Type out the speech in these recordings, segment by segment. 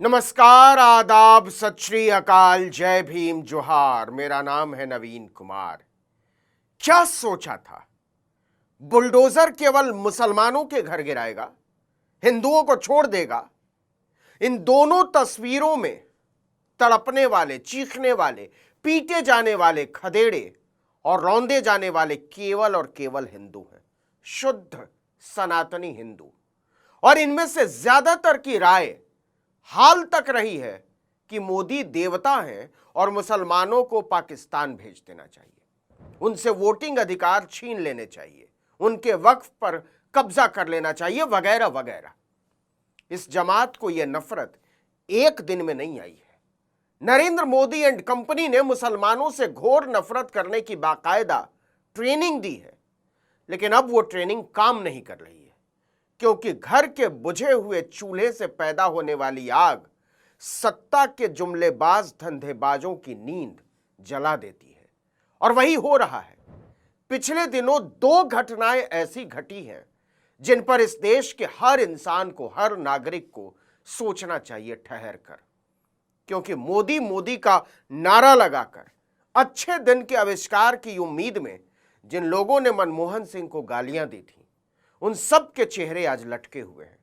नमस्कार, आदाब, सत श्री अकाल, जय भीम, जोहार। मेरा नाम है नवीन कुमार। क्या सोचा था? बुलडोजर केवल मुसलमानों के घर गिराएगा, हिंदुओं को छोड़ देगा। इन दोनों तस्वीरों में तड़पने वाले, चीखने वाले, पीटे जाने वाले, खदेड़े और रौंदे जाने वाले केवल और केवल हिंदू हैं, शुद्ध सनातनी हिंदू। और इनमें से ज्यादातर की राय हाल तक रही है कि मोदी देवता हैं और मुसलमानों को पाकिस्तान भेज देना चाहिए, उनसे वोटिंग अधिकार छीन लेने चाहिए, उनके वक्फ पर कब्जा कर लेना चाहिए, वगैरह वगैरह। इस जमात को यह नफरत एक दिन में नहीं आई है। नरेंद्र मोदी एंड कंपनी ने मुसलमानों से घोर नफरत करने की बाकायदा ट्रेनिंग दी है, लेकिन अब वो ट्रेनिंग काम नहीं कर रही है, क्योंकि घर के बुझे हुए चूल्हे से पैदा होने वाली आग सत्ता के जुमलेबाज धंधेबाजों की नींद जला देती है। और वही हो रहा है। पिछले दिनों दो घटनाएं ऐसी घटी हैं जिन पर इस देश के हर इंसान को, हर नागरिक को सोचना चाहिए ठहर कर, क्योंकि मोदी का नारा लगाकर अच्छे दिन के आविष्कार की उम्मीद में जिन लोगों ने मनमोहन सिंह को गालियां दी थी, उन सब के चेहरे आज लटके हुए हैं।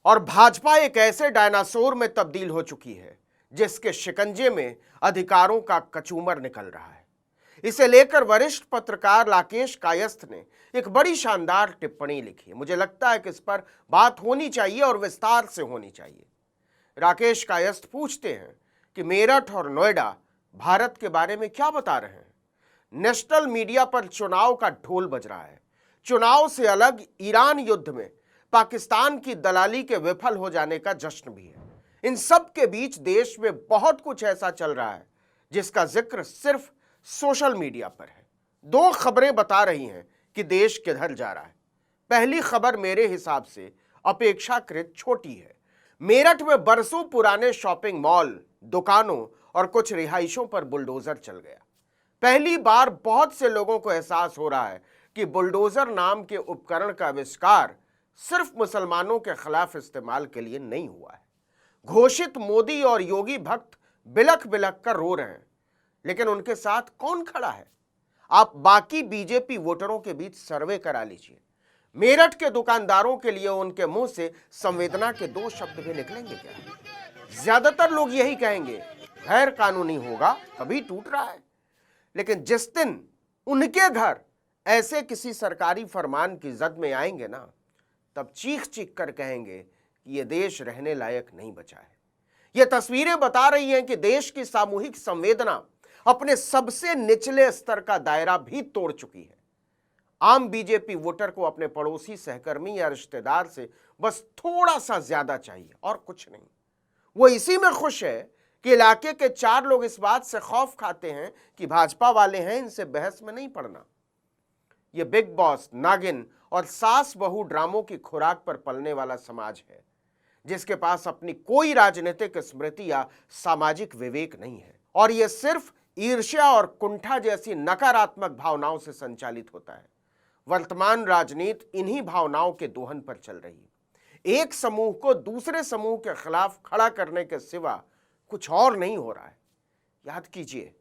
और भाजपा एक ऐसे डायनासोर में तब्दील हो चुकी है जिसके शिकंजे में अधिकारों का कचूमर निकल रहा है। इसे लेकर वरिष्ठ पत्रकार राकेश कायस्थ ने एक बड़ी शानदार टिप्पणी लिखी है। मुझे लगता है कि इस पर बात होनी चाहिए और विस्तार से होनी चाहिए। राकेश कायस्थ पूछते हैं कि मेरठ और नोएडा भारत के बारे में क्या बता रहे हैं। नेशनल मीडिया पर चुनाव का ढोल बज रहा है। चुनाव से अलग ईरान युद्ध में पाकिस्तान की दलाली के विफल हो जाने का जश्न भी है। इन सब के बीच देश में बहुत कुछ ऐसा चल रहा है जिसका जिक्र सिर्फ सोशल मीडिया पर है। दो खबरें बता रही हैं कि देश किधर जा रहा है। पहली खबर मेरे हिसाब से अपेक्षाकृत छोटी है। मेरठ में बरसों पुराने शॉपिंग मॉल, दुकानों और कुछ रिहाइशों पर बुलडोजर चल गया। पहली बार बहुत से लोगों को एहसास हो रहा है कि बुलडोजर नाम के उपकरण का आविष्कार सिर्फ मुसलमानों के खिलाफ इस्तेमाल के लिए नहीं हुआ है। घोषित मोदी और योगी भक्त बिलख बिलख कर रो रहे हैं, लेकिन उनके साथ कौन खड़ा है? आप बाकी बीजेपी वोटरों के बीच सर्वे करा लीजिए। मेरठ के दुकानदारों के लिए उनके मुंह से संवेदना के दो शब्द भी निकलेंगे क्या? ज्यादातर लोग यही कहेंगे, गैर कानूनी होगा, कभी टूट रहा है। लेकिन जिस दिन उनके घर ऐसे किसी सरकारी फरमान की जद में आएंगे ना, तब चीख चीख कर कहेंगे कि यह देश रहने लायक नहीं बचा है। यह तस्वीरें बता रही हैं कि देश की सामूहिक संवेदना अपने सबसे निचले स्तर का दायरा भी तोड़ चुकी है। आम बीजेपी वोटर को अपने पड़ोसी, सहकर्मी या रिश्तेदार से बस थोड़ा सा ज्यादा चाहिए और कुछ नहीं। वो इसी में खुश है कि इलाके के 4 लोग इस बात से खौफ खाते हैं कि भाजपा वाले हैं, इनसे बहस में नहीं पड़ना। ये बिग बॉस, नागिन और सास बहू ड्रामों की खुराक पर पलने वाला समाज है, जिसके पास अपनी कोई राजनीतिक स्मृति या सामाजिक विवेक नहीं है। और यह सिर्फ ईर्ष्या और कुंठा जैसी नकारात्मक भावनाओं से संचालित होता है। वर्तमान राजनीति इन्हीं भावनाओं के दोहन पर चल रही है। एक समूह को दूसरे समूह के खिलाफ खड़ा करने के सिवा कुछ और नहीं हो रहा है। याद कीजिए,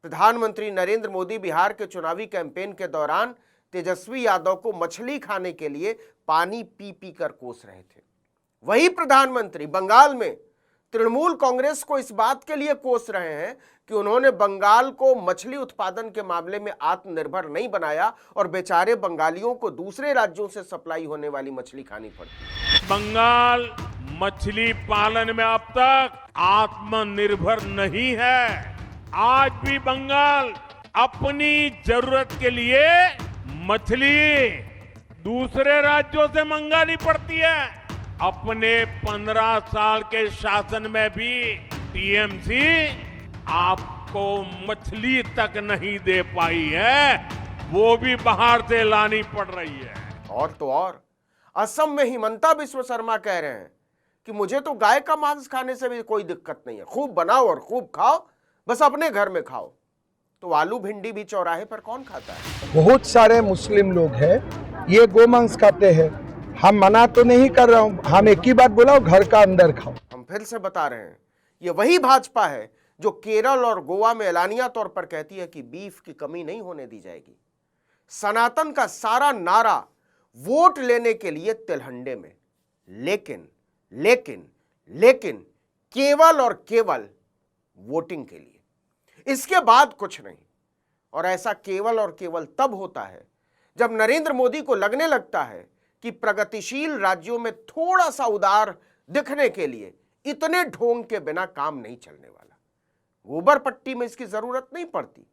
प्रधानमंत्री नरेंद्र मोदी बिहार के चुनावी कैंपेन के दौरान तेजस्वी यादव को मछली खाने के लिए पानी पी पी कर कोस रहे थे। वही प्रधानमंत्री बंगाल में तृणमूल कांग्रेस को इस बात के लिए कोस रहे हैं कि उन्होंने बंगाल को मछली उत्पादन के मामले में आत्मनिर्भर नहीं बनाया और बेचारे बंगालियों को दूसरे राज्यों से सप्लाई होने वाली मछली खानी पड़ती। बंगाल मछली पालन में अब तक आत्मनिर्भर नहीं है। आज भी बंगाल अपनी जरूरत के लिए मछली दूसरे राज्यों से मंगानी पड़ती है। अपने 15 साल के शासन में भी टीएमसी आपको मछली तक नहीं दे पाई है, वो भी बाहर से लानी पड़ रही है। और तो और असम में हिमंता बिस्व शर्मा कह रहे हैं कि मुझे तो गाय का मांस खाने से भी कोई दिक्कत नहीं है, खूब बनाओ और खूब खाओ, बस अपने घर में खाओ। तो आलू भिंडी भी चौराहे पर कौन खाता है? बहुत सारे मुस्लिम लोग हैं, ये गोमांस खाते हैं। हम मना तो नहीं कर रहा हूँ, हम एक ही बात बोला, घर का अंदर खाओ। हम फिर से बता रहे हैं, ये वही भाजपा है जो केरल और गोवा में एलानिया तौर पर कहती है कि बीफ की कमी नहीं होने दी जाएगी। सनातन का सारा नारा वोट लेने के लिए तिलहंडे में, लेकिन लेकिन लेकिन केवल और केवल वोटिंग के लिए, इसके बाद कुछ नहीं। और ऐसा केवल और केवल तब होता है जब नरेंद्र मोदी को लगने लगता है कि प्रगतिशील राज्यों में थोड़ा सा उदार दिखने के लिए इतने ढोंग के बिना काम नहीं चलने वाला। गोबर पट्टी में इसकी जरूरत नहीं पड़ती।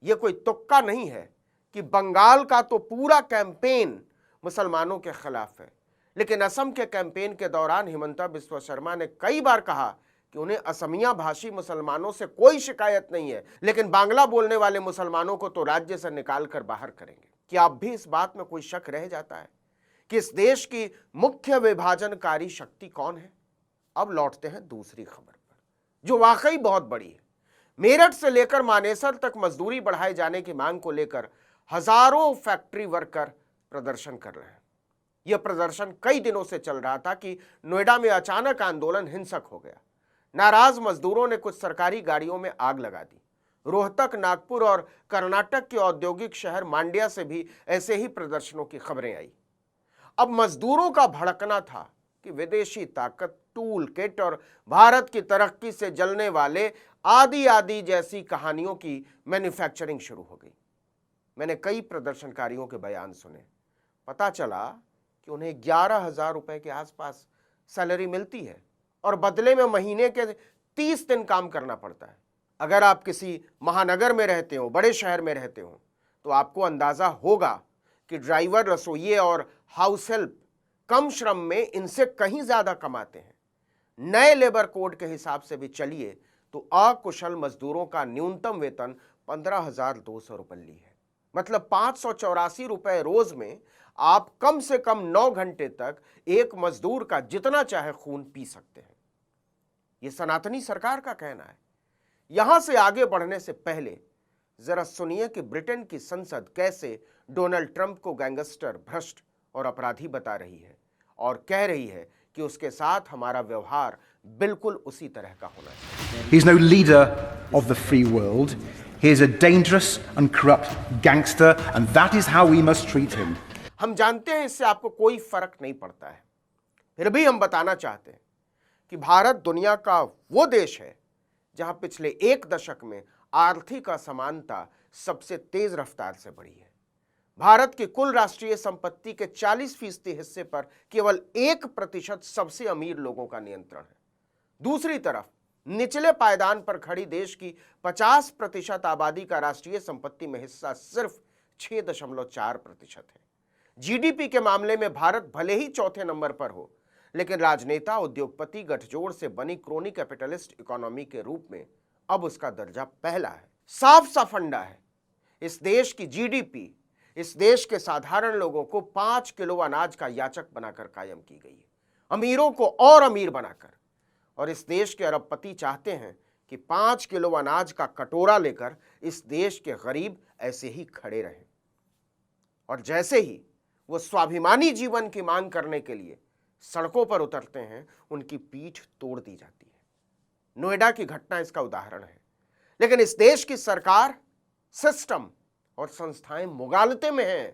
यह कोई तुक्का नहीं है कि बंगाल का तो पूरा कैंपेन मुसलमानों के खिलाफ है, लेकिन असम के कैंपेन के दौरान हिमंता बिस्वा शर्मा ने कई बार कहा कि उन्हें असमिया भाषी मुसलमानों से कोई शिकायत नहीं है, लेकिन बांग्ला बोलने वाले मुसलमानों को तो राज्य से निकाल कर बाहर करेंगे। क्या अब भी इस बात में कोई शक रह जाता है कि इस देश की मुख्य विभाजनकारी शक्ति कौन है? अब लौटते हैं दूसरी खबर पर, जो वाकई बहुत बड़ी है। मेरठ से लेकर मानेसर तक मजदूरी बढ़ाए जाने की मांग को लेकर हजारों फैक्ट्री वर्कर प्रदर्शन कर रहे हैं। यह प्रदर्शन कई दिनों से चल रहा था कि नोएडा में अचानक आंदोलन हिंसक हो गया। नाराज मजदूरों ने कुछ सरकारी गाड़ियों में आग लगा दी। रोहतक, नागपुर और कर्नाटक के औद्योगिक शहर मांड्या से भी ऐसे ही प्रदर्शनों की खबरें आई। अब मजदूरों का भड़कना था कि विदेशी ताकत, टूल किट और भारत की तरक्की से जलने वाले आदि आदि जैसी कहानियों की मैन्युफैक्चरिंग शुरू हो गई। मैंने कई प्रदर्शनकारियों के बयान सुने। पता चला कि उन्हें 11,000 रुपए के आसपास सैलरी मिलती है और बदले में महीने के 30 दिन काम करना पड़ता है। अगर आप किसी महानगर में रहते हो, बड़े शहर में रहते हो, तो आपको अंदाजा होगा कि ड्राइवर, रसोइये और हाउस हेल्प कम श्रम में इनसे कहीं ज्यादा कमाते हैं। नए लेबर कोड के हिसाब से भी चलिए तो अकुशल मजदूरों का न्यूनतम वेतन 15,200 रुपये है। मतलब 584 रुपए रोज में आप कम से कम 9 घंटे तक एक मजदूर का जितना चाहे खून पी सकते हैं। यह सनातनी सरकार का कहना है। यहां से आगे बढ़ने से पहले जरा सुनिए कि ब्रिटेन की संसद कैसे डोनाल्ड ट्रंप को गैंगस्टर, भ्रष्ट और अपराधी बता रही है और कह रही है कि उसके साथ हमारा व्यवहार बिल्कुल उसी तरह का होना चाहिए। He is no leader of the free world. He is a dangerous and corrupt gangster, and that is how we must treat him. हम जानते हैं इससे आपको कोई फर्क नहीं पड़ता है, फिर भी हम बताना चाहते हैं कि भारत दुनिया का वो देश है जहां पिछले 1 दशक में आर्थिक असमानता सबसे तेज रफ्तार से बढ़ी है। भारत की कुल राष्ट्रीय संपत्ति के 40% हिस्से पर केवल 1% सबसे अमीर लोगों का नियंत्रण है। दूसरी तरफ निचले पायदान पर खड़ी देश की 50% आबादी का राष्ट्रीय संपत्ति में हिस्सा सिर्फ 6.4% है। जीडीपी के मामले में भारत भले ही चौथे नंबर पर हो, लेकिन राजनेता, उद्योगपति गठजोड़ से बनी क्रोनी कैपिटलिस्ट इकोनॉमी के रूप में अब उसका दर्जा पहला है। साफ सा फंडा है। इस देश की जीडीपी इस देश के साधारण लोगों को 5 किलो अनाज का याचक बनाकर कायम की गई है, अमीरों को और अमीर बनाकर। और इस देश के अरबपति चाहते हैं कि 5 किलो अनाज का कटोरा लेकर इस देश के गरीब ऐसे ही खड़े रहें। और जैसे ही वो स्वाभिमानी जीवन की मांग करने के लिए सड़कों पर उतरते हैं, उनकी पीठ तोड़ दी जाती है। नोएडा की घटना इसका उदाहरण है। लेकिन इस देश की सरकार, सिस्टम और संस्थाएं मुगालते में हैं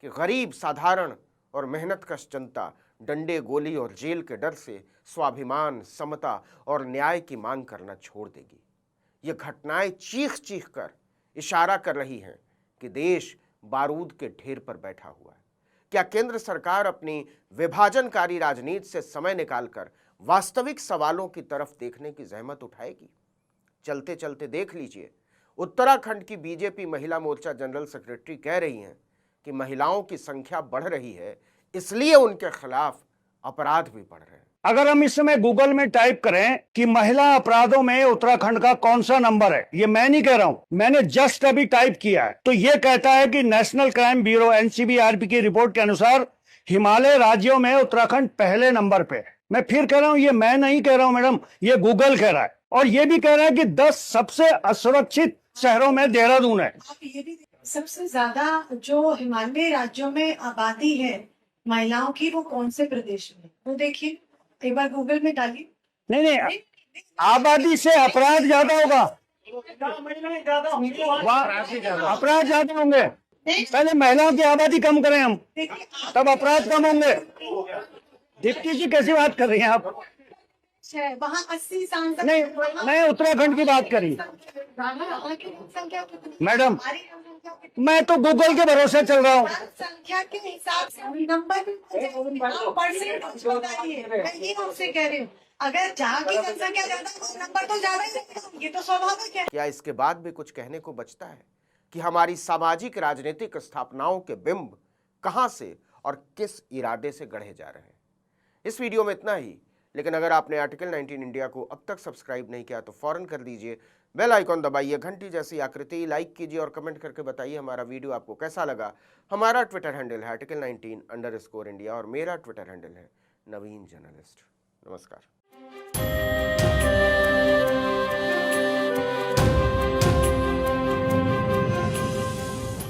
कि गरीब, साधारण और मेहनतकश जनता डंडे, गोली और जेल के डर से स्वाभिमान, समता और न्याय की मांग करना छोड़ देगी। ये घटनाएं चीख चीख कर इशारा कर रही हैं कि देश बारूद के ढेर पर बैठा हुआ है। क्या केंद्र सरकार अपनी विभाजनकारी राजनीति से समय निकालकर वास्तविक सवालों की तरफ देखने की जहमत उठाएगी? चलते चलते देख लीजिए, उत्तराखंड की बीजेपी महिला मोर्चा जनरल सेक्रेटरी कह रही हैं कि महिलाओं की संख्या बढ़ रही है, इसलिए उनके खिलाफ अपराध भी बढ़ रहे हैं। अगर हम इस समय गूगल में टाइप करें कि महिला अपराधों में उत्तराखंड का कौन सा नंबर है, ये मैं नहीं कह रहा हूं, मैंने जस्ट अभी टाइप किया है, तो ये कहता है कि नेशनल क्राइम ब्यूरो एनसीबीआरपी की रिपोर्ट के अनुसार हिमालय राज्यों में उत्तराखंड पहले नंबर पे है। मैं फिर कह रहा हूं, ये मैं नहीं कह रहा हूं मैडम, ये गूगल कह रहा है। और ये भी कह रहा है कि 10 सबसे असुरक्षित शहरों में देहरादून है। ये भी सबसे ज्यादा जो हिमालय राज्यों में आबादी है महिलाओं की, वो कौन से प्रदेश में, वो देखिए, एक बार गूगल में डालिए। नहीं नहीं, आबादी से अपराध ज्यादा होगा, अपराध ज्यादा होंगे। पहले महिलाओं की आबादी कम करें हम, तब अपराध कम होंगे। डिप्टी जी कैसी बात कर रही हैं आप? वहाँ 80 सांसद नहीं, मैं उत्तराखंड की बात करी मैडम, मैं तो गूगल के भरोसे चल रहा हूँ। संख्या के हिसाब से नंबर परसेंटेज बताइए, मैं ये आपसे कह रही हूँ। अगर जहाँ की जनसंख्या ज्यादा नंबर तो ज्यादा ही रहेगा, ये तो स्वाभाविक है। क्या इसके बाद भी कुछ कहने को बचता है कि हमारी सामाजिक राजनीतिक स्थापनाओं के बिंब कहां से और किस इरादे से गढ़े जा रहे हैं? इस वीडियो में इतना ही, लेकिन अगर आपने आर्टिकल 19 इंडिया को अब तक सब्सक्राइब नहीं किया तो फौरन कर दीजिए, बेल आइकॉन दबाइए, घंटी जैसी आकृति, लाइक कीजिए और कमेंट करके बताइए हमारा वीडियो आपको कैसा लगा। हमारा ट्विटर हैंडल है आर्टिकल 19_इंडिया और मेरा ट्विटर हैंडल है नवीन जर्नलिस्ट। नमस्कार।